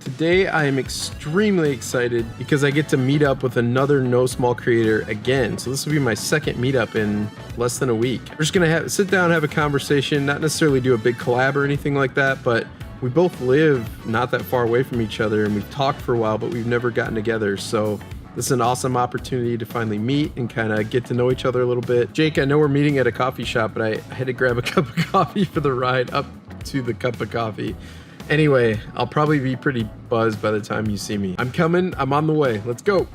Today I am extremely excited because I get to meet up with another No Small creator again. So this will be my second meetup in less than a week. We're just gonna sit down, have a conversation, not necessarily do a big collab or anything like that, but we both live not that far away from each other and we've talked for a while, but we've never gotten together. So this is an awesome opportunity to finally meet and kind of get to know each other a little bit. Jake, I know we're meeting at a coffee shop, but I had to grab a cup of coffee for the ride up to the cup of coffee. Anyway, I'll probably be pretty buzzed by the time you see me. I'm coming, I'm on the way. Let's go.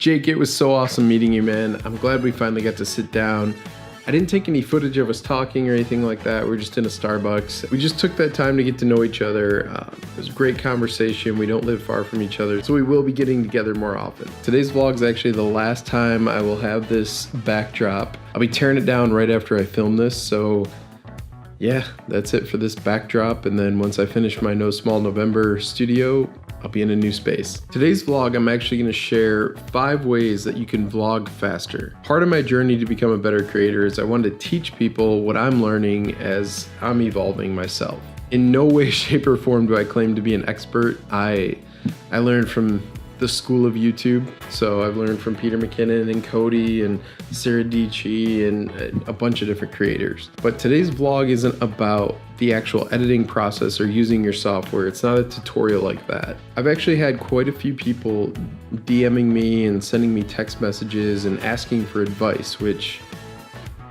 Jake, it was so awesome meeting you, man. I'm glad we finally got to sit down. I didn't take any footage of us talking or anything like that. We were just in a Starbucks. We just took that time to get to know each other. It was a great conversation. We don't live far from each other, so we will be getting together more often. Today's vlog is actually the last time I will have this backdrop. I'll be tearing it down right after I film this, so yeah, that's it for this backdrop. And then once I finish my No Small November studio, I'll be in a new space. Today's vlog, I'm actually gonna share 5 ways that you can vlog faster. Part of my journey to become a better creator is I wanted to teach people what I'm learning as I'm evolving myself. In no way, shape, or form do I claim to be an expert. I learned from the school of YouTube. So I've learned from Peter McKinnon and Cody and Sarah Dici and a bunch of different creators. But today's vlog isn't about the actual editing process or using your software. It's not a tutorial like that. I've actually had quite a few people DMing me and sending me text messages and asking for advice, which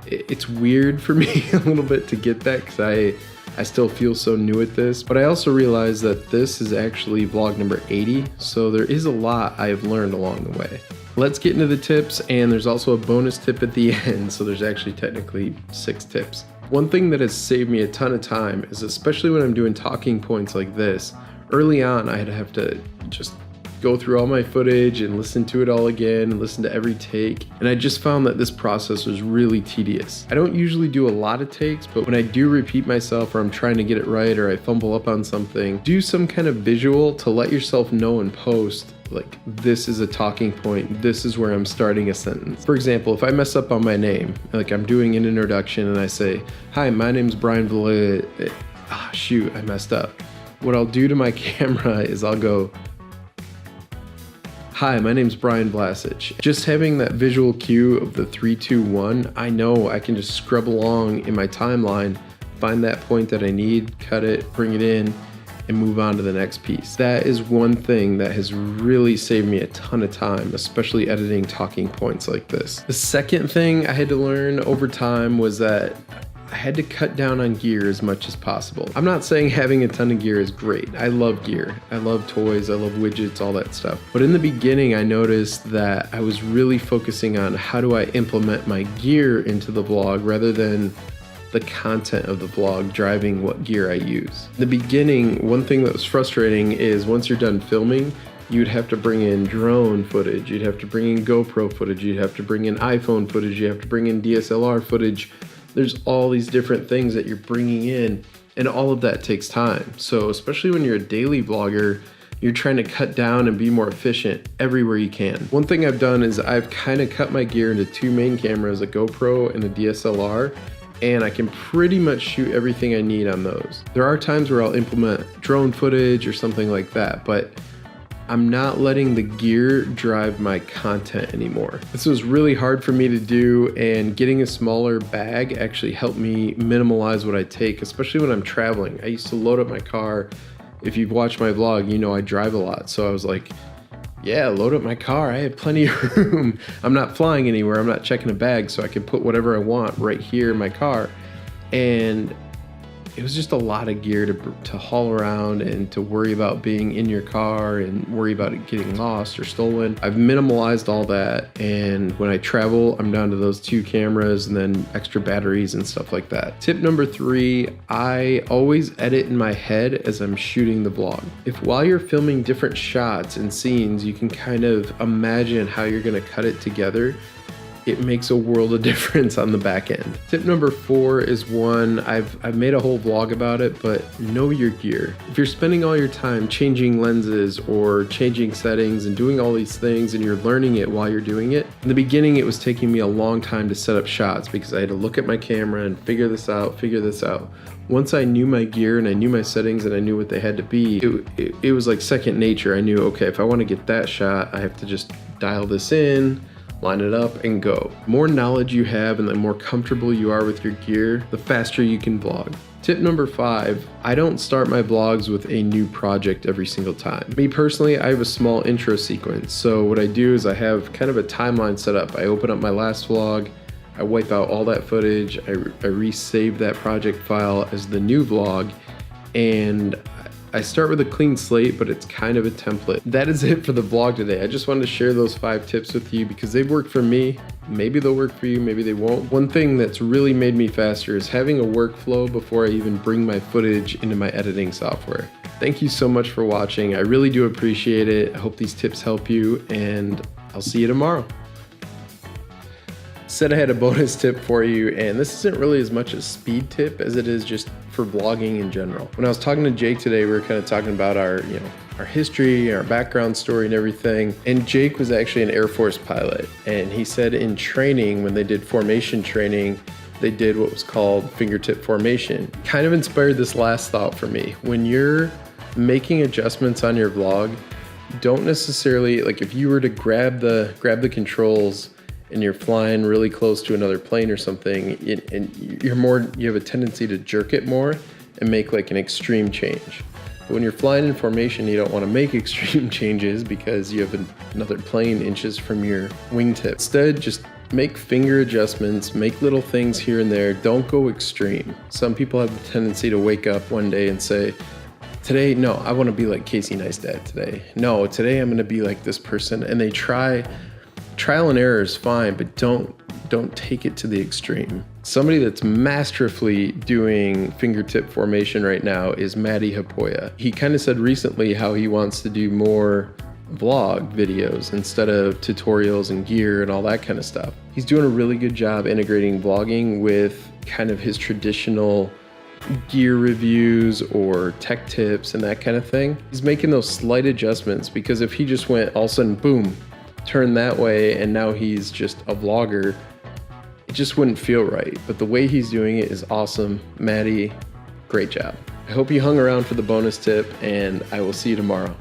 it's weird for me a little bit to get that because I still feel so new at this, but I also realize that this is actually vlog number 80, so there is a lot I have learned along the way. Let's get into the tips, and there's also a bonus tip at the end, so there's actually technically 6 tips. One thing that has saved me a ton of time is, especially when I'm doing talking points like this, early on I have to just go through all my footage and listen to it all again and listen to every take. And I just found that this process was really tedious. I don't usually do a lot of takes, but when I do repeat myself or I'm trying to get it right or I fumble up on something, do some kind of visual to let yourself know in post, like, this is a talking point, this is where I'm starting a sentence. For example, if I mess up on my name, like I'm doing an introduction and I say, hi, my name's Brian Vlasich. Shoot, I messed up. What I'll do to my camera is I'll go, hi, my name's Brian Vlasich. Just having that visual cue of the 3, 2, 1, I know I can just scrub along in my timeline, find that point that I need, cut it, bring it in, and move on to the next piece. That is one thing that has really saved me a ton of time, especially editing talking points like this. The second thing I had to learn over time was that I had to cut down on gear as much as possible. I'm not saying having a ton of gear is great. I love gear. I love toys. I love widgets, all that stuff. But in the beginning, I noticed that I was really focusing on how do I implement my gear into the vlog rather than the content of the vlog driving what gear I use. In the beginning, one thing that was frustrating is once you're done filming, you'd have to bring in drone footage, you'd have to bring in GoPro footage, you'd have to bring in iPhone footage, you have to bring in DSLR footage. There's all these different things that you're bringing in, and all of that takes time. So especially when you're a daily vlogger, you're trying to cut down and be more efficient everywhere you can. One thing I've done is I've kind of cut my gear into 2 main cameras, a GoPro and a DSLR, and I can pretty much shoot everything I need on those. There are times where I'll implement drone footage or something like that, but I'm not letting the gear drive my content anymore. This was really hard for me to do, and getting a smaller bag actually helped me minimalize what I take, especially when I'm traveling. I used to load up my car. If you've watched my vlog, you know I drive a lot. So I was like, yeah, load up my car. I have plenty of room. I'm not flying anywhere. I'm not checking a bag, so I can put whatever I want right here in my car. And it was just a lot of gear to haul around and to worry about being in your car and worry about it getting lost or stolen. I've minimalized all that, and when I travel, I'm down to those 2 cameras and then extra batteries and stuff like that. Tip number 3, I always edit in my head as I'm shooting the vlog. If while you're filming different shots and scenes, you can kind of imagine how you're gonna cut it together, it makes a world of difference on the back end. Tip number 4 is one, I've made a whole vlog about it, but know your gear. If you're spending all your time changing lenses or changing settings and doing all these things and you're learning it while you're doing it, in the beginning it was taking me a long time to set up shots because I had to look at my camera and figure this out. Once I knew my gear and I knew my settings and I knew what they had to be, it was like second nature. I knew, okay, if I want to get that shot, I have to just dial this in, line it up, and go. The more knowledge you have and the more comfortable you are with your gear, the faster you can vlog. Tip number 5, I don't start my vlogs with a new project every single time. Me personally, I have a small intro sequence. So what I do is I have kind of a timeline set up. I open up my last vlog, I wipe out all that footage, I resave that project file as the new vlog, and I start with a clean slate, but it's kind of a template. That is it for the vlog today. I just wanted to share those 5 tips with you because they've worked for me. Maybe they'll work for you, maybe they won't. One thing that's really made me faster is having a workflow before I even bring my footage into my editing software. Thank you so much for watching. I really do appreciate it. I hope these tips help you, and I'll see you tomorrow. Said I had a bonus tip for you, and this isn't really as much a speed tip as it is just for vlogging in general. When I was talking to Jake today, we were kind of talking about our history, our background story and everything. And Jake was actually an Air Force pilot. And he said in training, when they did formation training, they did what was called fingertip formation. Kind of inspired this last thought for me. When you're making adjustments on your vlog, don't necessarily, like if you were to grab the controls and you're flying really close to another plane or something, and you have a tendency to jerk it more and make like an extreme change. But when you're flying in formation, you don't want to make extreme changes because you have another plane inches from your wingtip. Instead, just make finger adjustments, make little things here and there. Don't go extreme. Some people have the tendency to wake up one day and say, today, no, I want to be like Casey Neistat today. No, today I'm going to be like this person. And they trial and error is fine, but don't take it to the extreme. Somebody that's masterfully doing fingertip formation right now is Matty Hapoya. He kind of said recently how he wants to do more vlog videos instead of tutorials and gear and all that kind of stuff. He's doing a really good job integrating vlogging with kind of his traditional gear reviews or tech tips and that kind of thing. He's making those slight adjustments because if he just went all of a sudden, boom, turn that way and now he's just a vlogger, it just wouldn't feel right. But the way he's doing it is awesome. Matty, great job. I hope you hung around for the bonus tip, and I will see you tomorrow.